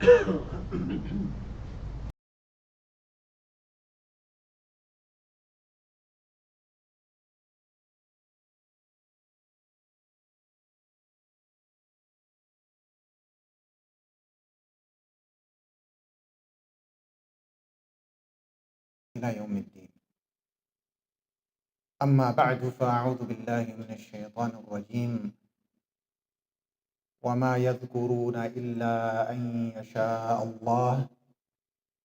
إلى يوم الدين. أما بعد فأعوذ بالله من الشيطان الرجيم وما يذكرون إلا أن يشاء الله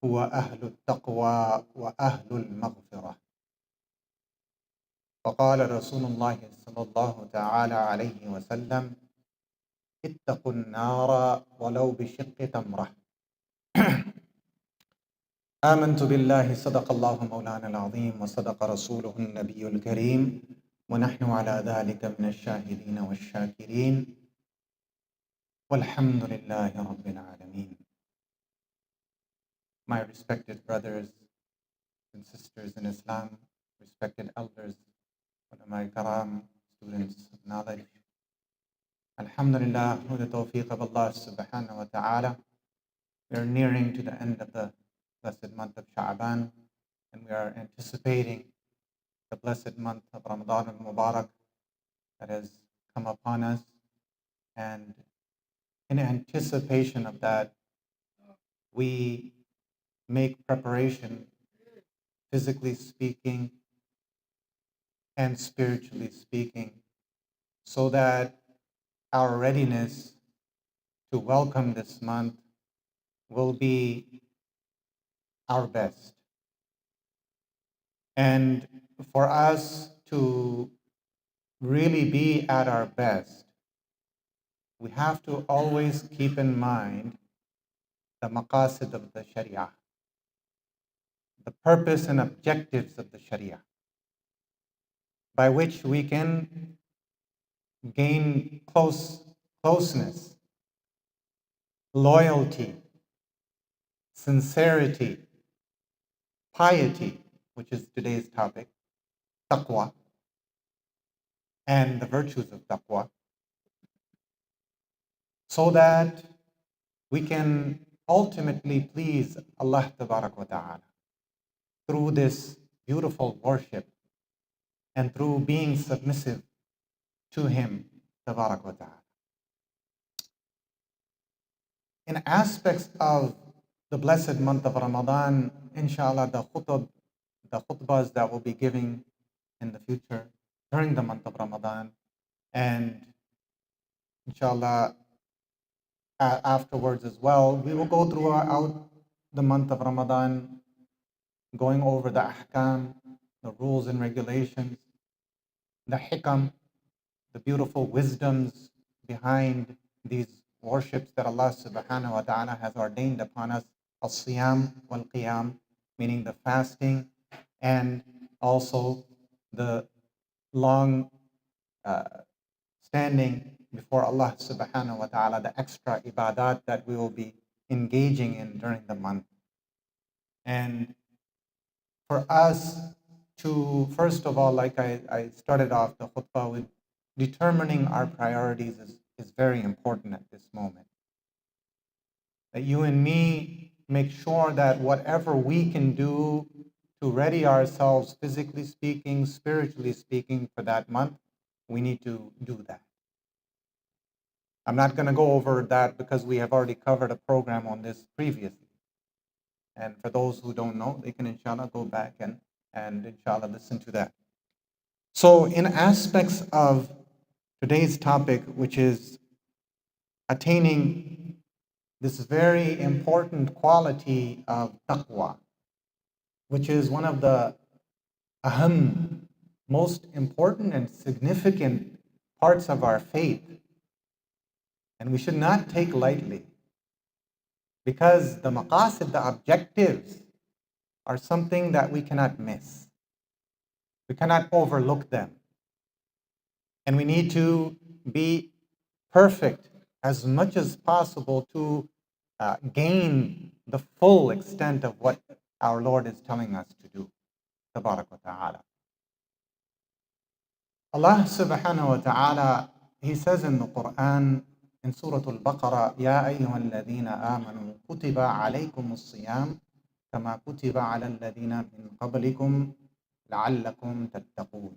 هو أهل التقوى وأهل المغفرة. وقال رسول الله صلى الله تعالى عليه وسلم اتقوا النار ولو بشق تمرة. آمنت بالله صدق الله مولانا العظيم وصدق رسوله النبي الكريم ونحن على ذلك من الشاهدين والشاكرين والحمد لله رب العالمين. My respected brothers and sisters in Islam, respected elders, ulama karam, students of knowledge, Alhamdulillah, with the tawfiq of Allah subhanahu wa ta'ala, we are nearing to the end of the blessed month of Sha'ban, and we are anticipating the blessed month of Ramadan al-Mubarak that has come upon us. And in anticipation of that, we make preparation, physically speaking and spiritually speaking, so that our readiness to welcome this month will be our best. And for us to really be at our best, we have to always keep in mind the maqasid of the Sharia, the purpose and objectives of the Sharia, by which we can gain closeness, loyalty, sincerity, piety, which is today's topic, taqwa, and the virtues of taqwa, so that we can ultimately please Allah Tabarak wa Ta'ala through this beautiful worship and through being submissive to Him Tabarak wa Ta'ala. In aspects of the blessed month of Ramadan, inshallah, the khutbahs that we'll be giving in the future during the month of Ramadan, and inshallah afterwards as well, we will go throughout the month of Ramadan, going over the ahkam, the rules and regulations, the hikam, the beautiful wisdoms behind these worships that Allah subhanahu wa ta'ala has ordained upon us, al-siyam wal-qiyam, meaning the fasting and also the long standing before Allah subhanahu wa ta'ala, the extra ibadat that we will be engaging in during the month. And for us to, first of all, like I started off the khutbah with, determining our priorities is very important at this moment. That you and me make sure that whatever we can do to ready ourselves, physically speaking, spiritually speaking, for that month, we need to do that. I'm not going to go over that because we have already covered a program on this previously. And for those who don't know, they can inshallah go back and inshallah listen to that. So in aspects of today's topic, which is attaining this very important quality of taqwa, which is one of the most important and significant parts of our faith. And we should not take lightly, because the maqasid, the objectives, are something that we cannot miss. We cannot overlook them. And we need to be perfect as much as possible to gain the full extent of what our Lord is telling us to do. Tabarak wa ta'ala. Allah subhanahu wa ta'ala, He says in the Quran, in Surah Al-Baqarah, Ya ayyuhal ladhina amanu kutiba alaykum as-siyam kama kutiba ala alladhina min qablikum la'allakum tattaqun.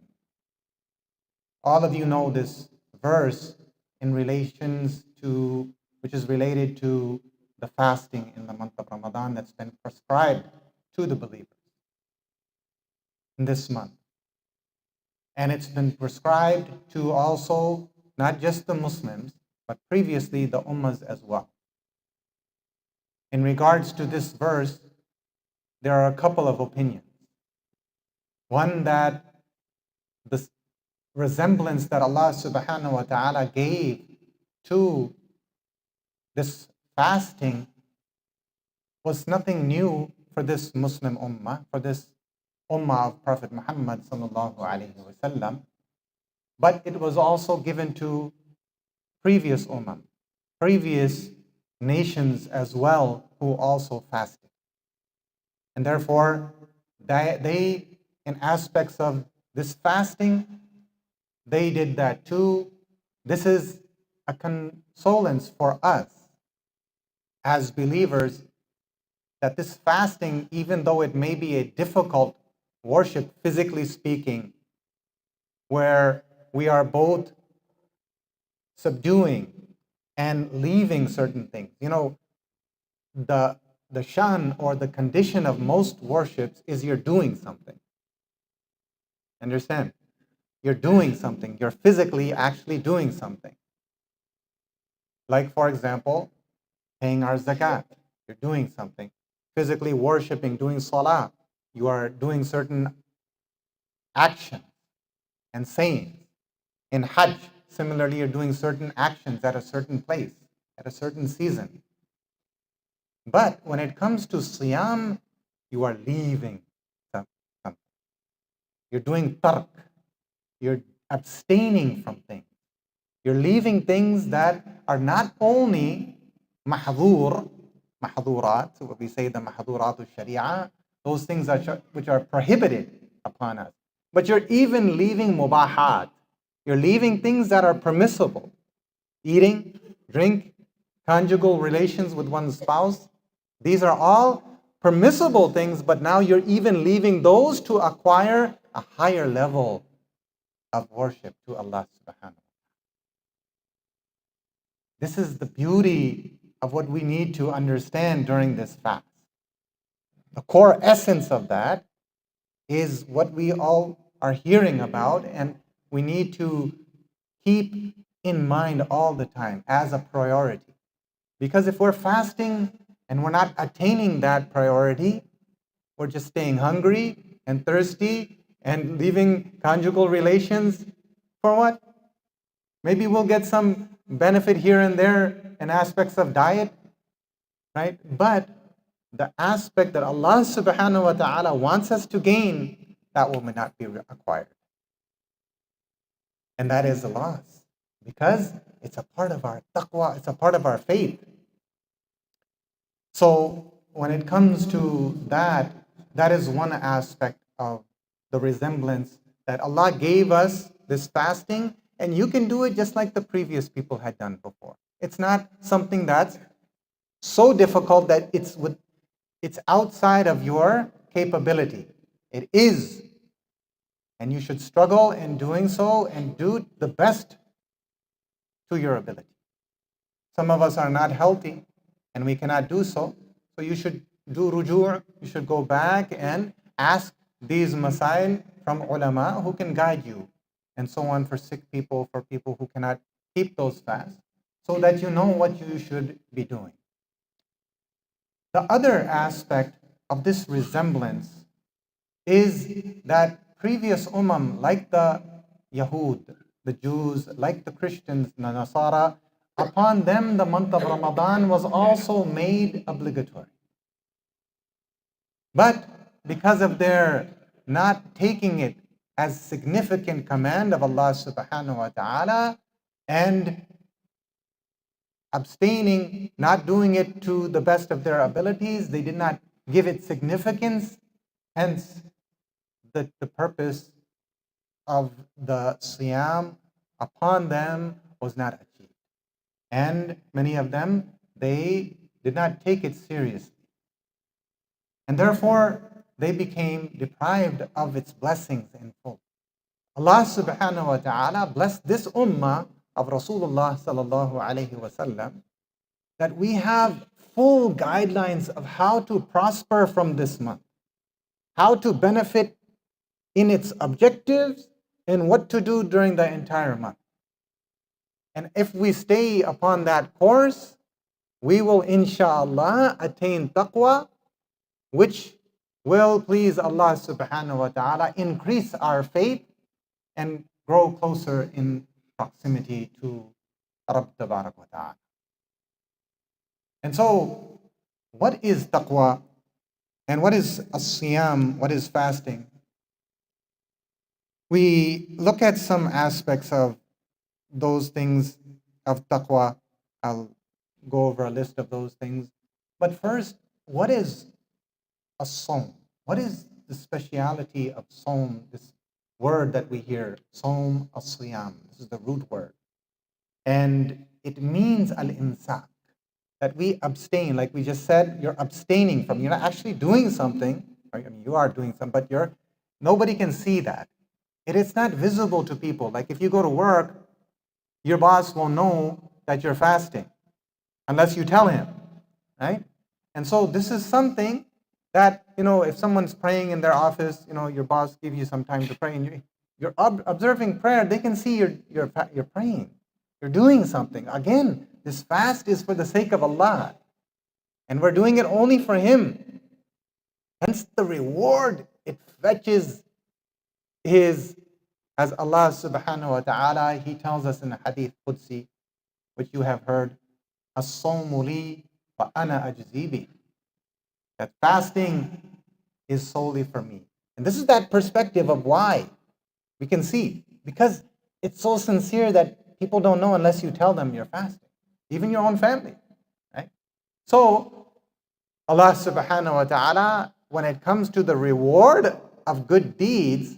All of you know this verse in relations to, which is related to the fasting in the month of Ramadan that's been prescribed to the believers in this month. And it's been prescribed to also not just the Muslims, but previously the Ummahs as well. In regards to this verse, there are a couple of opinions. One, that the resemblance that Allah subhanahu wa ta'ala gave to this fasting was nothing new for this Muslim ummah, for this ummah of Prophet Muhammad sallallahu alaihi wasallam, but it was also given to previous ummah, previous nations as well, who also fasted. And therefore, they in aspects of this fasting, they did that too. This is a consolence for us as believers, that this fasting, even though it may be a difficult worship, physically speaking, where we are both subduing and leaving certain things. You know, the shan, or the condition of most worships, is you're doing something. Understand? You're doing something. You're physically actually doing something. Like, for example, paying our zakat. You're doing something. Physically worshiping, doing salah. You are doing certain actions and sayings. In Hajj, similarly, you're doing certain actions at a certain place, at a certain season. But when it comes to siyam, you are leaving something. You're doing tark. You're abstaining from things. You're leaving things that are not only mahdurat, so what we say, the mahdurat al-sharia, those things which are prohibited upon us. But you're even leaving mubahat. You're leaving things that are permissible. Eating, drink, conjugal relations with one's spouse. These are all permissible things, but now you're even leaving those to acquire a higher level of worship to Allah subhanahu wa ta'ala. This is the beauty of what we need to understand during this fast. The core essence of that is what we all are hearing about, and we need to keep in mind all the time as a priority. Because if we're fasting and we're not attaining that priority, we're just staying hungry and thirsty and leaving conjugal relations for what? Maybe we'll get some benefit here and there in aspects of diet, right? But the aspect that Allah subhanahu wa ta'ala wants us to gain, that will not be acquired. And that is a loss, because it's a part of our taqwa, it's a part of our faith. So when it comes to that, that is one aspect of the resemblance that Allah gave us, this fasting, and you can do it just like the previous people had done before. It's not something that's so difficult that it's outside of your capability. It is. And you should struggle in doing so and do the best to your ability. Some of us are not healthy and we cannot do so. So you should do rujur, you should go back and ask these masail from ulama who can guide you, and so on, for sick people, for people who cannot keep those fasts, so that you know what you should be doing. The other aspect of this resemblance is that previous like the Yahud, the Jews, like the Christians, the Nasara, upon them the month of Ramadan was also made obligatory. But because of their not taking it as significant command of Allah subhanahu wa ta'ala, and abstaining, not doing it to the best of their abilities, they did not give it significance. Hence, the purpose of the siyam upon them was not achieved. And many of them, they did not take it seriously. And therefore, they became deprived of its blessings in full. Allah subhanahu wa ta'ala blessed this ummah of Rasulullah sallallahu alayhi wasallam that we have full guidelines of how to prosper from this month, how to benefit in its objectives, and what to do during the entire month. And if we stay upon that course, we will inshallah attain taqwa, which will please Allah subhanahu wa ta'ala, increase our faith, and grow closer in proximity to Rabb Tabarak wa ta'ala. And so, what is taqwa? And what is as-siyam? What is fasting? We look at some aspects of those things of taqwa. I'll go over a list of those things. But first, what is a sawm? What is the speciality of sawm, this word that we hear, sawm as-siyam? This is the root word. And it means al-imsak, that we abstain. Like we just said, you're abstaining from, you're not actually doing something, right? I mean, you are doing something, but nobody can see that. It is not visible to people. Like if you go to work, your boss won't know that you're fasting unless you tell him, right? And so this is something that, if someone's praying in their office, your boss gives you some time to pray, and you're observing prayer, they can see you're praying. You're doing something. Again, this fast is for the sake of Allah, and we're doing it only for Him. Hence the reward it fetches is, as Allah subhanahu wa ta'ala, He tells us in the Hadith Qudsi, which you have heard, as-sawmu li wa ana ajzi bih, that fasting is solely for me. And this is that perspective of why we can see, because it's so sincere that people don't know unless you tell them you're fasting, even your own family, right? So Allah subhanahu wa ta'ala, when it comes to the reward of good deeds,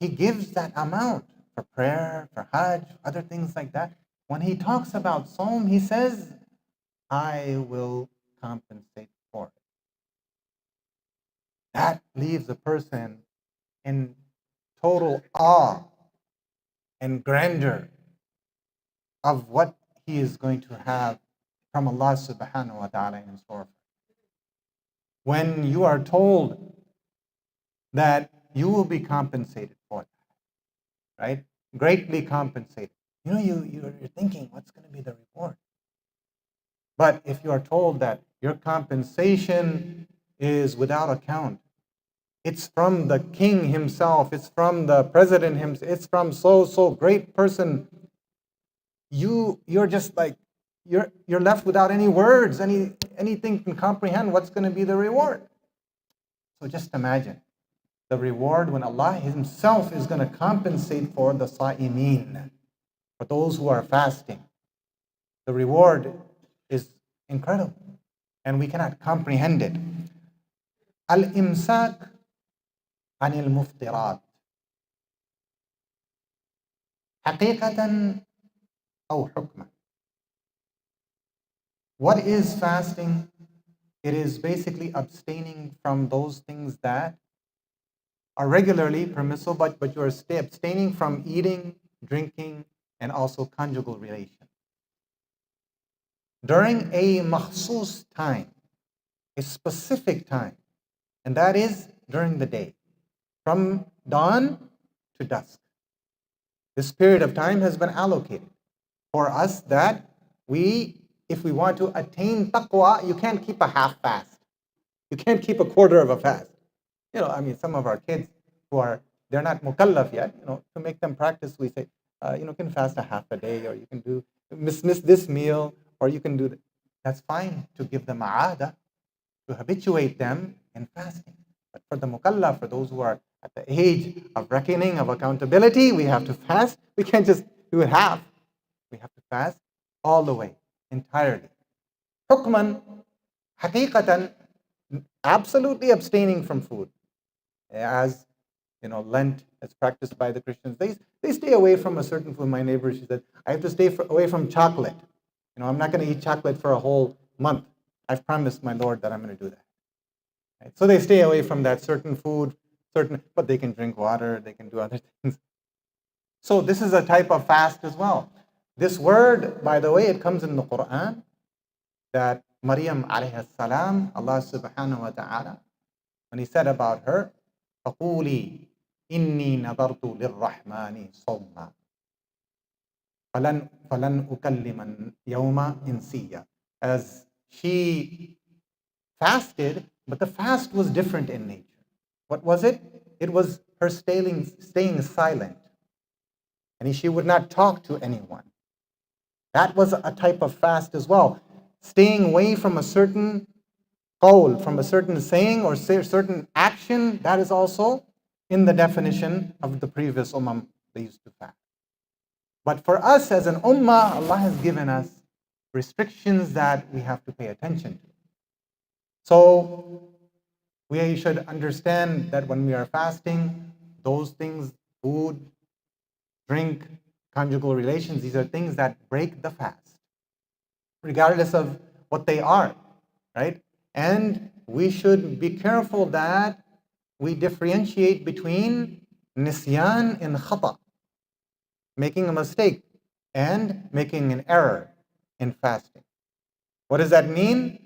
He gives that amount for prayer, for hajj, other things like that. When He talks about sawm, He says, I will compensate for it. That leaves a person in total awe and grandeur of what he is going to have from Allah subhanahu wa ta'ala in store. When you are told that you will be compensated for that, right? Greatly compensated. You're thinking, what's going to be the reward? But if you are told that your compensation is without account, it's from the king himself, it's from the president himself, it's from so great person, you're just like, you're left without any words, anything can comprehend what's going to be the reward. So just imagine the reward when Allah Himself is going to compensate for the sa'imin, for those who are fasting. The reward is incredible, and we cannot comprehend it. Al-imsak anil muftirat. Haqiqatan aw hukman. What is fasting? It is basically abstaining from those things that are regularly permissible, but you are abstaining from eating, drinking, and also conjugal relation during a makhsus time, a specific time, and that is during the day, from dawn to dusk. This period of time has been allocated for us that if we want to attain taqwa, you can't keep a half fast. You can't keep a quarter of a fast. Some of our kids they're not mukallaf yet, to make them practice, we say, you can fast a half a day, or you can do miss this meal, or you can do that. That's fine to give them aada, to habituate them in fasting. But for the mukallaf, for those who are at the age of reckoning, of accountability, we have to fast. We can't just do it half. We have to fast all the way, entirely. Hukman, haqiqatan, absolutely abstaining from food. As Lent is practiced by the Christians, they stay away from a certain food. My neighbor, she said, I have to stay away from chocolate. I'm not going to eat chocolate for a whole month. I've promised my Lord that I'm going to do that. Right? So they stay away from that certain food, but they can drink water, they can do other things. So this is a type of fast as well. This word, by the way, it comes in the Quran, that Maryam alayhi salam, Allah subhanahu wa ta'ala, when he said about her, فَقُولِي إِنِّي نَظَرْتُ لِلرَّحْمَنِ صَوْمًا فَلَنْ أُكَلِّمَ الْيَوْمَ إِنْسِيًّا. As she fasted, but the fast was different in nature. What was it? It was her staying silent. And she would not talk to anyone. That was a type of fast as well. Staying away from a certain qawl, from a certain saying or certain action, that is also in the definition of the previous ummah they used to fast. But for us as an ummah, Allah has given us restrictions that we have to pay attention to. So we should understand that when we are fasting, those things, food, drink, conjugal relations, these are things that break the fast, regardless of what they are, right? And we should be careful that we differentiate between nisyan and khata, making a mistake, and making an error in fasting. What does that mean?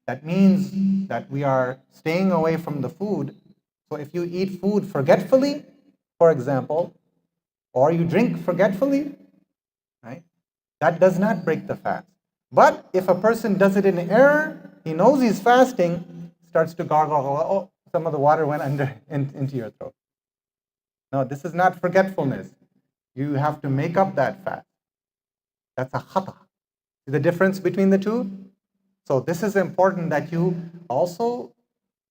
That means that we are staying away from the food. So if you eat food forgetfully, for example, or you drink forgetfully, right? That does not break the fast. But if a person does it in error, he knows he's fasting, starts to gargle, oh, some of the water went into your throat. No, this is not forgetfulness. You have to make up that fast. That's a khata. See the difference between the two? So this is important that you also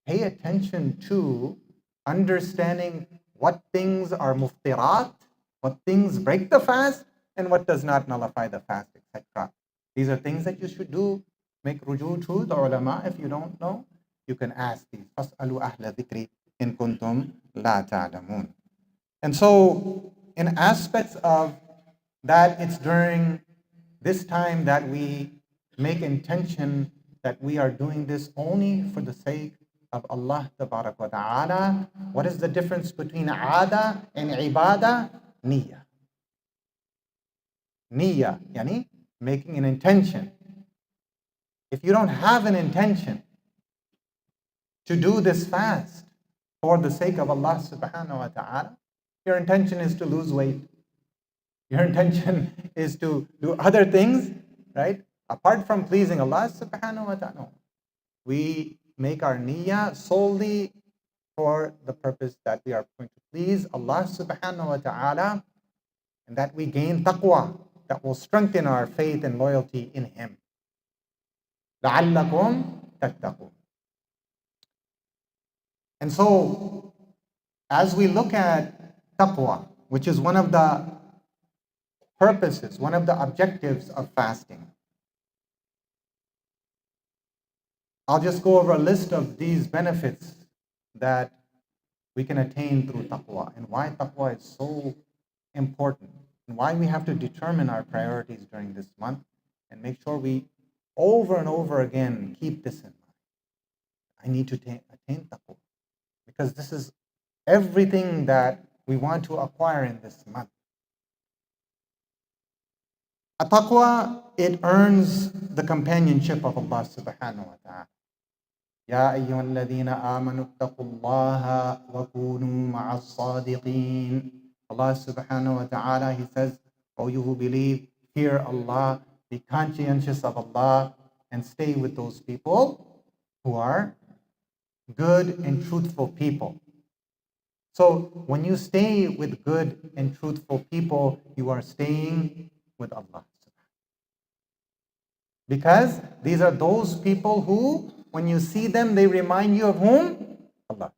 pay attention to understanding what things are muftirat, what things break the fast, and what does not nullify the fast, etc. These are things that you should do. Make ruju to the ulama. If you don't know, you can ask these. فَاسْأَلُوا أَهْلَ ذِكْرِ إِن كُنْتُمْ لَا تَعْلَمُونَ. And so, in aspects of that, it's during this time that we make intention that we are doing this only for the sake of Allah Tabarak wa Ta'ala. What is the difference between aada and ibadah? Niyyah. Niyyah, yani making an intention. If you don't have an intention to do this fast for the sake of Allah subhanahu wa ta'ala, your intention is to lose weight. Your intention is to do other things, right? Apart from pleasing Allah subhanahu wa ta'ala. No. We make our niyyah solely for the purpose that we are going to please Allah subhanahu wa ta'ala, and that we gain taqwa, that will strengthen our faith and loyalty in Him. لَعَلَّكُمْ تَتَّقُونَ. And so, as we look at taqwa, which is one of the purposes, one of the objectives of fasting, I'll just go over a list of these benefits that we can attain through taqwa, and why taqwa is so important, and why we have to determine our priorities during this month and make sure we over and over again keep this in mind. I need to attain taqwa, because this is everything that we want to acquire in this month. A taqwa, it earns the companionship of Allah subhanahu wa ta'ala. يا أيها الذين آمنوا اتقوا الله وكونوا مع الصادقين. Allah subhanahu wa ta'ala, He says, O you who believe, fear Allah, be conscientious of Allah, and stay with those people who are good and truthful people. So when you stay with good and truthful people, you are staying with Allah. Because these are those people who, when you see them, they remind you of whom? Allah.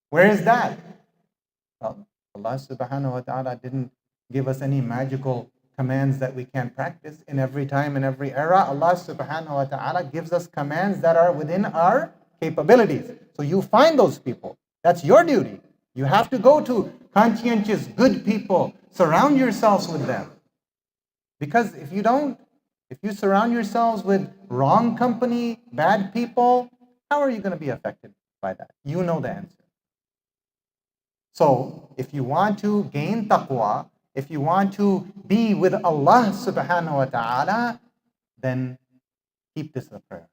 Where is that? Well, Allah subhanahu wa ta'ala didn't give us any magical commands that we can practice in every time and every era. Allah subhanahu wa ta'ala gives us commands that are within our capabilities. So you find those people. That's your duty. You have to go to conscientious, good people. Surround yourselves with them. Because if you don't, If you surround yourselves with wrong company, bad people, how are you going to be affected by that? You know the answer. So if you want to gain taqwa, if you want to be with Allah subhanahu wa ta'ala, then keep this a prayer.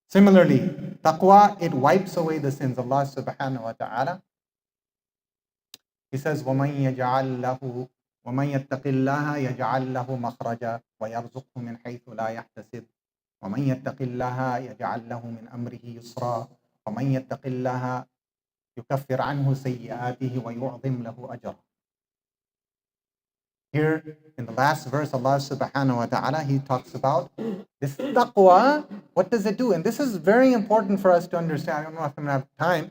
Similarly, taqwa, it wipes away the sins. Allah subhanahu wa ta'ala, He says, وَمَنْ يَجْعَلْ لَهُ وَمَنْ يَتَّقِ اللَّهَ يَجْعَلْ لَهُ مَخْرَجًا وَيَرْزُقْهُ مِنْ حَيْثُ لَا يَحْتَسِبُ وَمَنْ يَتَّقِ اللَّهَ يَجْعَلْ لَهُ مِنْ أَمْرِهِ يُسْرًا وَمَنْ يَتَّقِ اللَّهَ يُكَفِّرْ عَنْهُ سَيِّئَاتِهِ وَيُعْظِمْ لَهُ أَجْرًا. Here in the last verse, Allah subhanahu wa ta'ala, He talks about this taqwa. What does it do? And this is very important for us to understand. I don't know if I'm going to have time.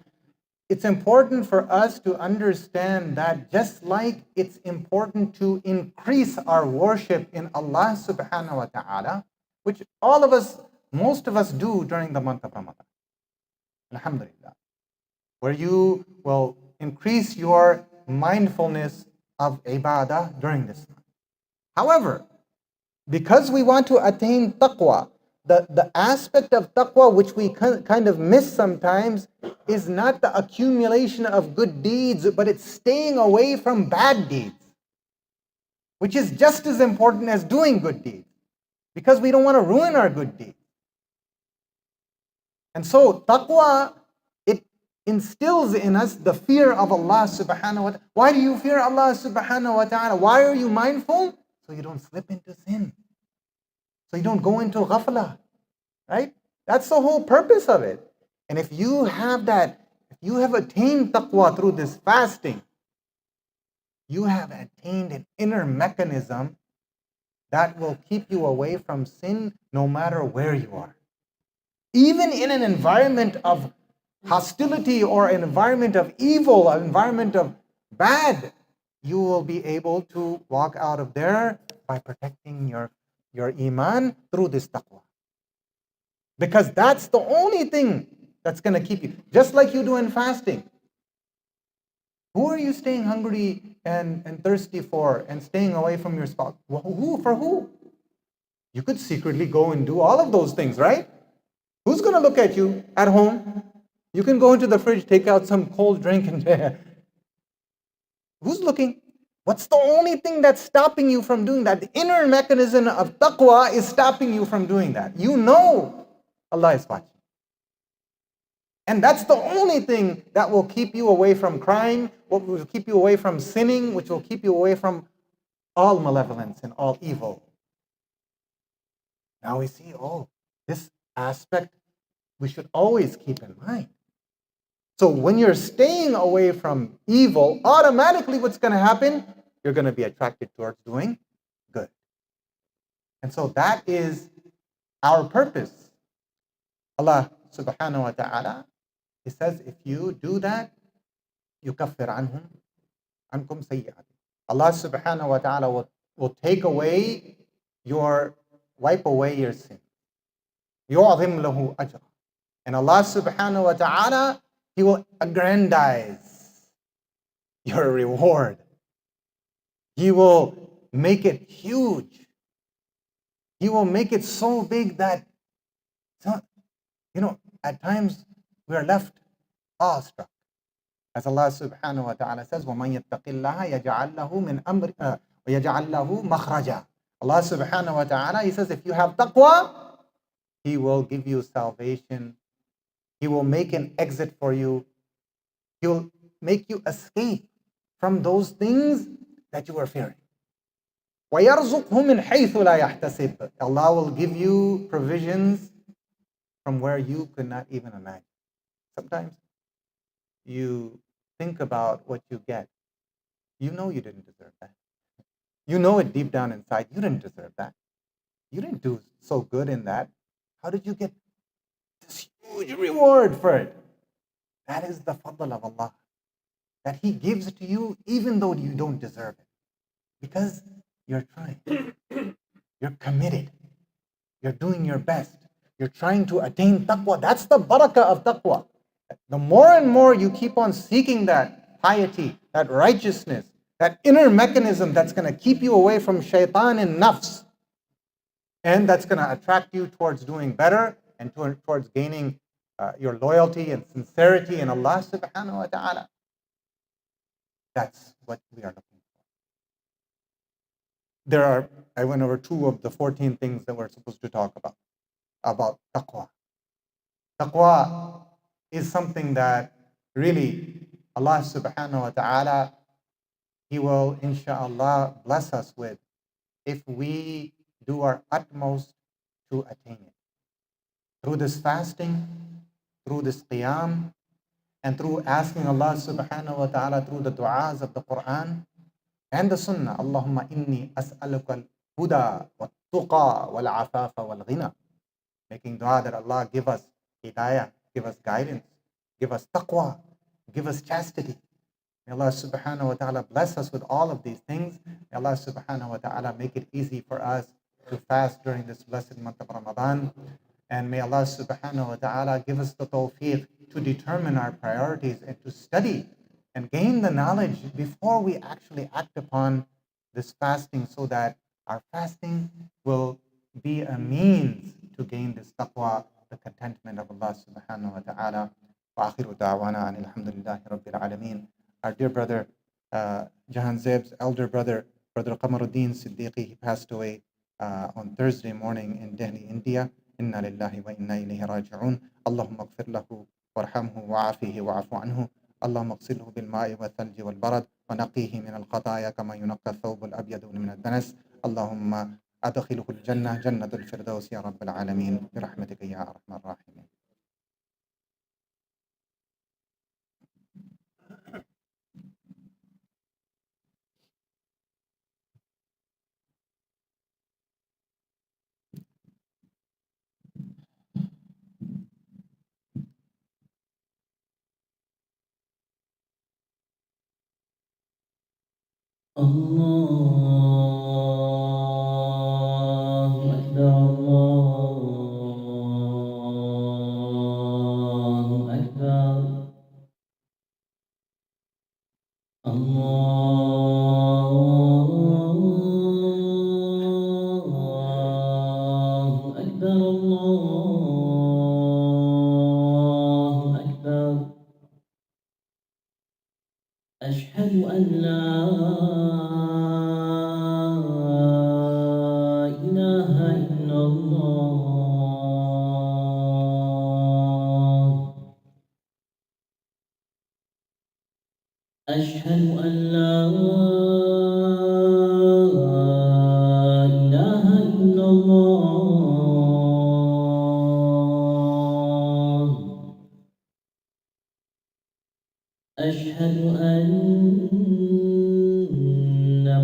It's important for us to understand that just like it's important to increase our worship in Allah subhanahu wa ta'ala, which all of us, most of us do during the month of Ramadan. Alhamdulillah. Where you will increase your mindfulness of ibadah during this month. However, because we want to attain taqwa, the aspect of taqwa which we kind of miss sometimes is not the accumulation of good deeds, but it's staying away from bad deeds, which is just as important as doing good deeds, because we don't want to ruin our good deeds. And so taqwa, it instills in us the fear of Allah subhanahu wa ta'ala. Why do you fear Allah subhanahu wa ta'ala? Why are you mindful? So you don't slip into sin. So you don't go into ghafla, right? That's the whole purpose of it. And if you have that, if you have attained taqwa through this fasting, you have attained an inner mechanism that will keep you away from sin no matter where you are. Even in an environment of hostility or an environment of evil, an environment of bad, you will be able to walk out of there by protecting your iman through this taqwa. Because that's the only thing that's going to keep you. Just like you do in fasting. Who are you staying hungry and thirsty for and staying away from your spouse? Who? For who? You could secretly go and do all of those things, right? Who's going to look at you at home? You can go into the fridge, take out some cold drink, and who's looking? What's the only thing that's stopping you from doing that? The inner mechanism of taqwa is stopping you from doing that. You know Allah is watching. And that's the only thing that will keep you away from crime, what will keep you away from sinning, which will keep you away from all malevolence and all evil. Now we see, this aspect we should always keep in mind. So when you're staying away from evil, automatically what's going to happen? You're going to be attracted towards doing good. And so that is our purpose. Allah subhanahu wa ta'ala, He says, if you do that, يُكَفِّرْ عَنْكُمْ سَيِّئَاتِكُمْ. Allah subhanahu wa ta'ala will take away wipe away your sin. يُعْظِمْ لَهُ أَجْرًا. And Allah subhanahu wa ta'ala, He will aggrandize your reward. He will make it huge. He will make it so big that, at times we are left awestruck. As Allah subhanahu wa ta'ala says, وَمَنْ يَتَّقِ اللَّهَ يَجْعَلْ لَهُ مِنْ أَمْرِ وَيَجْعَلْ لَهُ مَخْرَجًا. Allah subhanahu wa ta'ala, He says, if you have taqwa, He will give you salvation. He will make an exit for you. He will make you escape from those things that you are fearing. وَيَرْزُقْهُ مِنْ حَيْثُ لَا يَحْتَسِبْ. Allah will give you provisions from where you could not even imagine. Sometimes you think about what you get. You know you didn't deserve that. You know it deep down inside. You didn't deserve that. You didn't do so good in that. How did you get this huge reward for it? That is the fadl of Allah. That He gives to you even though you don't deserve it. Because you're trying. You're committed. You're doing your best. You're trying to attain taqwa. That's the barakah of taqwa. The more and more you keep on seeking that piety, that righteousness, that inner mechanism that's going to keep you away from shaitan and nafs, And that's going to attract you towards doing better and towards gaining your loyalty and sincerity in Allah subhanahu wa ta'ala. That's what we are looking for. I went over 2 of the 14 things that we're supposed to talk about taqwa. Taqwa is something that really Allah subhanahu wa ta'ala, He will inshallah bless us with if we do our utmost to attain it. Through this fasting, through this qiyam, and through asking Allah subhanahu wa ta'ala through the du'as of the Quran and the Sunnah, Allahumma inni as'aluka al-huda wa-tuqa wal-afafa wal-ghina. Making dua that Allah give us hidayah, give us guidance, give us taqwa, give us chastity. May Allah subhanahu wa ta'ala bless us with all of these things. May Allah subhanahu wa ta'ala make it easy for us to fast during this blessed month of Ramadan. And may Allah subhanahu wa ta'ala give us the tawfiq to determine our priorities and to study and gain the knowledge before we actually act upon this fasting, so that our fasting will be a means to gain this taqwa, the contentment of Allah subhanahu wa ta'ala. Wa akhiru da'wana alhamdulillahi rabbil alameen. Our dear brother, Jahan Zeb's elder brother, Brother Qamaruddin Siddiqui, he passed away on Thursday morning in Delhi, India. Inna lillahi wa inna ilayhi raji'un. Allahumma ighfir lahu warhamhu wa'afihi wa'afu anhu. اللهم اغسله بالماء والثلج والبرد ونقيه من الخطايا كما ينقى الثوب الأبيض من الدنس. اللهم أدخله الجنة جنة الفردوس يا رب العالمين برحمتك يا أرحم الراحمين. الله أكبر الله أكبر الله أكبر الله أكبر أشهد أن لا إله إلا الله أشهد أن لا إله إلا الله أشهد أن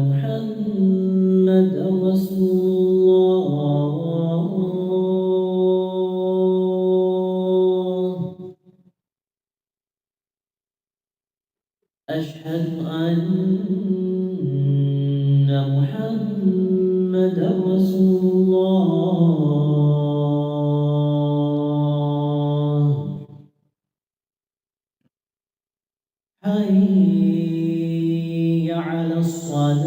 محمد رسول الله أشهد أن محمد رسول الله حي على الصلاة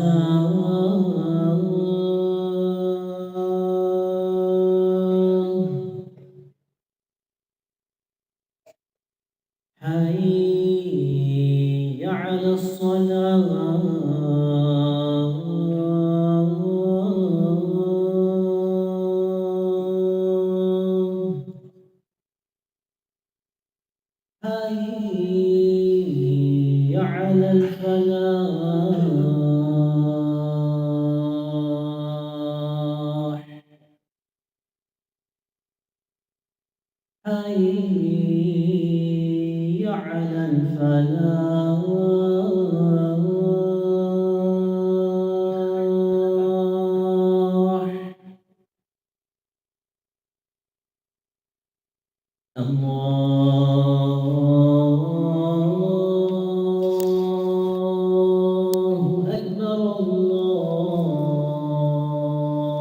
حي على الصلاة حي على الفلاح حي على الفلاح الله أكبر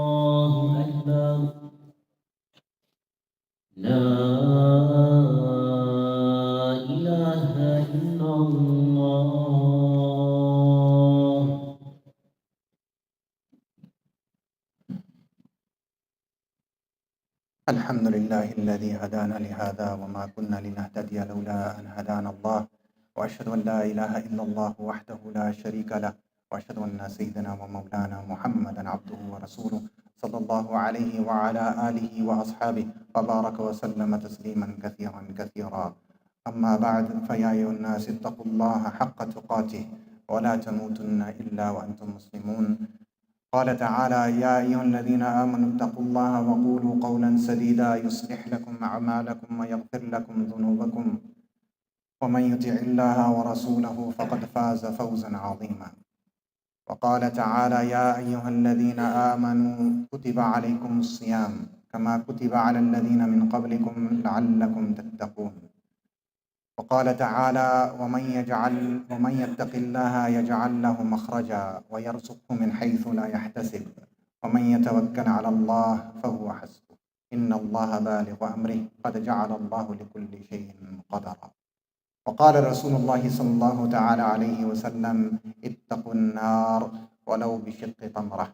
الله أكبر لا إله إلا الله الحمد لله الذي هدانا لهذا وما كنا لنهتدي لولا أن هدانا الله، وأشهد أن لا إله إلا الله وحده لا شريك له، وأشهد أن سيدنا ومولانا محمدا عبده ورسوله صلى الله عليه وعلى آله وأصحابه وبارك وسلم تسليما كثيرا كثيرا. أما بعد، فيا أيها الناس اتقوا الله حق تقاته ولا تموتن إلا وأنتم مسلمون. قال تعالى: يا أيها الذين آمنوا اتقوا الله وقولوا قولا سديدا يصلح لكم أعمالكم ويغفر لكم ذنوبكم، ومن يطع الله ورسوله فقد فاز فوزا عظيما. وقال تعالى: يا أيها الذين آمنوا كتب عليكم الصيام كما كتب على الذين من قبلكم لعلكم تتقون. وقال تعالى: ومن يتق الله يجعل له مخرجا ويرزقه من حيث لا يحتسب، ومن يتوكل على الله فهو حسبه، إن الله بالغ أمره قد جعل الله لكل شيء قدرا. وقال رسول الله صلى الله تعالى عليه وسلم: اتقوا النار ولو بشق تمرة.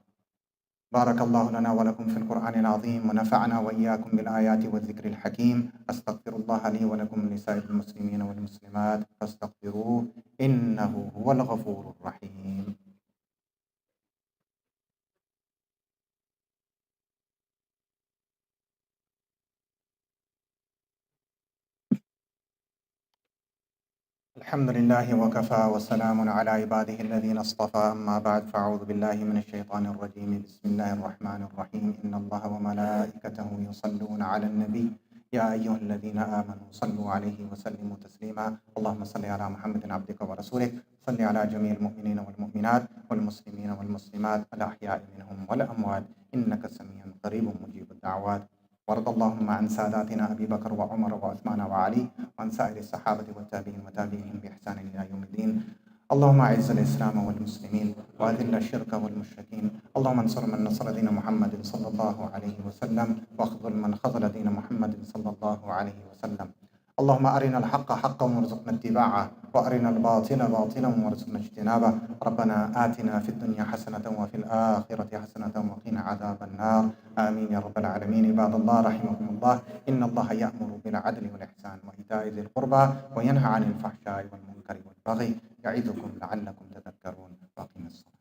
بارك الله لنا ولكم في القرآن العظيم، ونفعنا وإياكم بالآيات والذكر الحكيم. أستغفر الله لي ولكم ولسائر المسلمين والمسلمات فاستغفروه إنه هو الغفور الرحيم. الحمد لله وكفى وسلام على عباده الذين اصطفى، أما بعد، فأعوذ بالله من الشيطان الرجيم. بسم الله الرحمن الرحيم. إن الله وملائكته يصلون على النبي يا أيها الذين آمنوا صلوا عليه وسلموا تسليما. اللهم صل على محمد عبدك ورسولك، صل على جميع المؤمنين والمؤمنات والمسلمين والمسلمات الأحياء منهم والأموات إنك سميع قريب مجيب الدعوات. وارض اللهم عن ساداتنا أبي بكر وعمر وعثمان وعلي، وعن سائر الصحابة والتابعين وتابعيهم بإحسان إلى يوم الدين. اللهم أعز الإسلام والمسلمين وأذل الشرك والمشركين. اللهم انصر من نصر دين محمد صلى الله عليه وسلم، واخذل من خذل دين محمد صلى الله عليه وسلم. اللهم أرنا الحق حقا وارزقنا اتباعه، وأرنا الباطل باطلا وارزقنا اجتنابه. ربنا آتنا في الدنيا حسنة وفي الآخرة حسنة وقنا عذاب النار. آمين يا رب العالمين. عباد الله رحمكم الله، إن الله يأمر بالعدل والإحسان وإيتاء ذي القربى وينهى عن الفحشاء والمنكر والبغي يعظكم لعلكم تذكرون. وأقيموا الصلاة.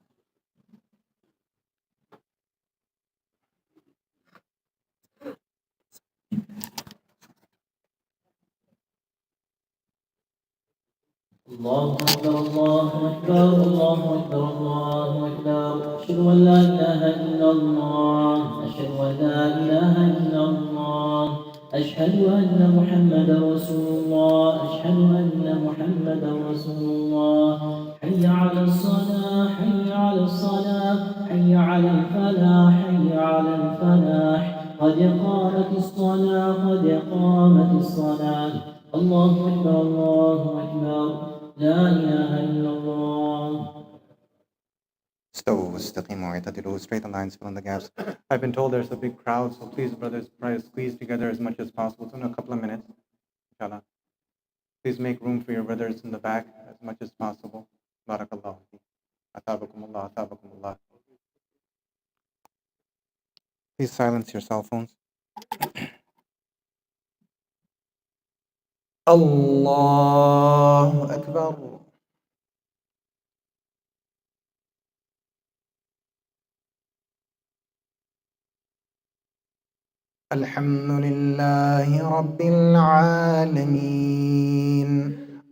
الله أكبر الله أكبر الله أكبر الله أكبر. أشهد أن لا إله إلا الله، أشهد أن لا إله إلا الله، أشهد أن محمدا رسول الله، أشهد أن محمدا رسول الله. حي على الصلاة حي على الصلاة، حي على الفلاح حي على الفلاح. قد قامت الصلاة قد قامت الصلاة. الله أكبر الله أكبر، لا إله إلا الله. استووا واستقيموا واعتدلوا. Straighten lines, fill in the gaps. I've been told there's a big crowd, so please, brothers, try to squeeze together as much as possible. It's in a couple of minutes, inshallah. Please make room for your brothers in the back as much as possible. Barakallahu. Athabakumullah, athabakumullah. Please silence your cell phones. Allahu Akbar. الحمد لله رب العالمين،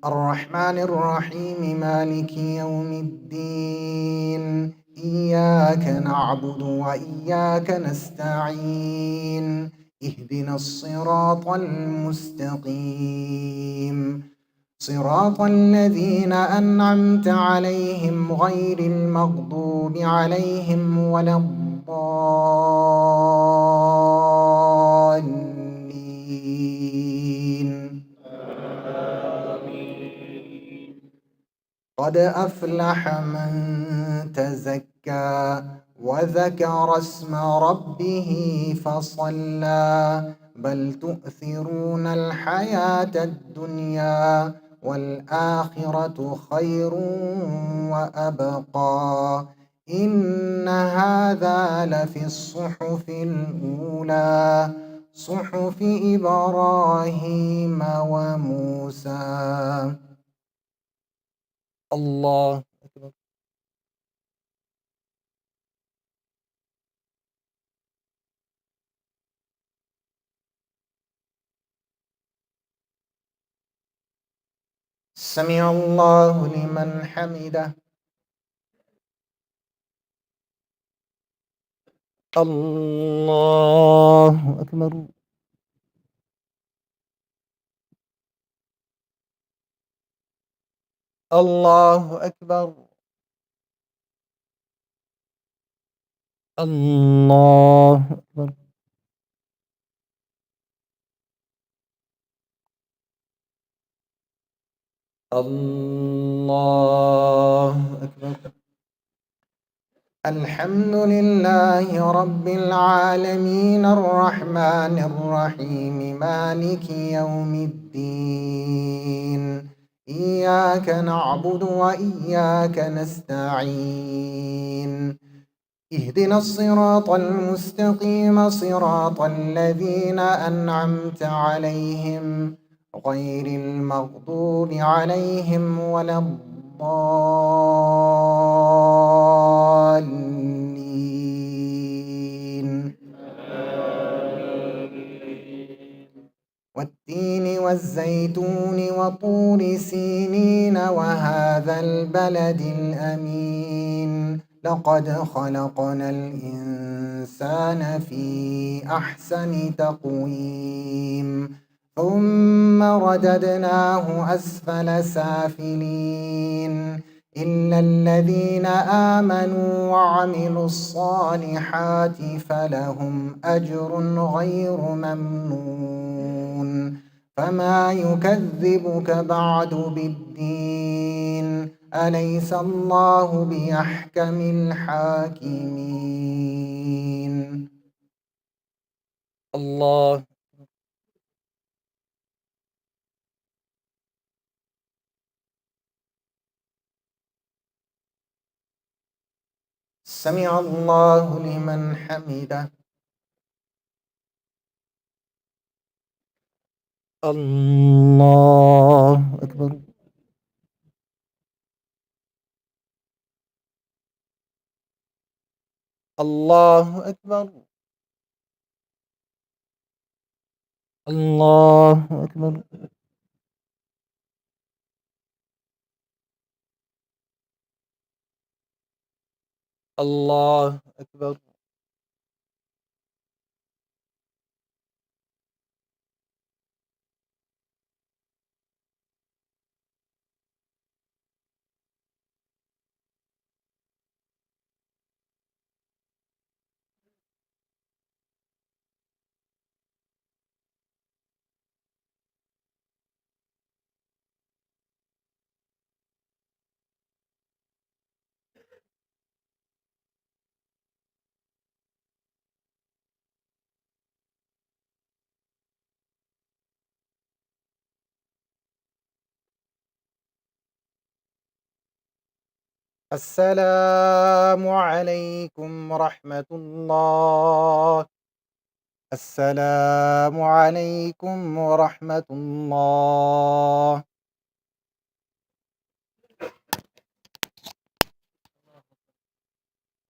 الرحمن الرحيم، مالك يوم الدين. إياك نعبد وإياك نستعين، اهدنا الصراط المستقيم، صراط الذين أنعمت عليهم غير المغضوب عليهم ولا الضالين. قد أفلح من تزكى وذكر اسم ربه فصلى، بل تؤثرون الحياة الدنيا والآخرة خير وأبقى. إن هذا لفي الصحف الأولى، صحف إبراهيم وموسى. الله أكبر. سمع الله لمن حمده. الله أكبر. الله أكبر. الله أكبر. الله أكبر. الحمد لله رب العالمين الرحمن الرحيم مالك يوم الدين. إياك نعبد وإياك نستعين. اهدنا الصراط المستقيم صراط الذين أنعمت عليهم غير المغضوب عليهم ولا الضالين. والتين والزيتون وطور سينين وهذا البلد الأمين. لقد خلقنا الإنسان في أحسن تقويم ثم رددناه أسفل سافلين إلا الذين آمنوا وعملوا الصالحات فلهم أجر غير ممنون. فما يكذبك بعد بالدين. أليس الله بأحكم الحاكمين. الله. سمع الله لمن حمده. الله أكبر. الله أكبر. الله أكبر. الله أكبر. السلام عليكم ورحمة الله. السلام عليكم ورحمة الله.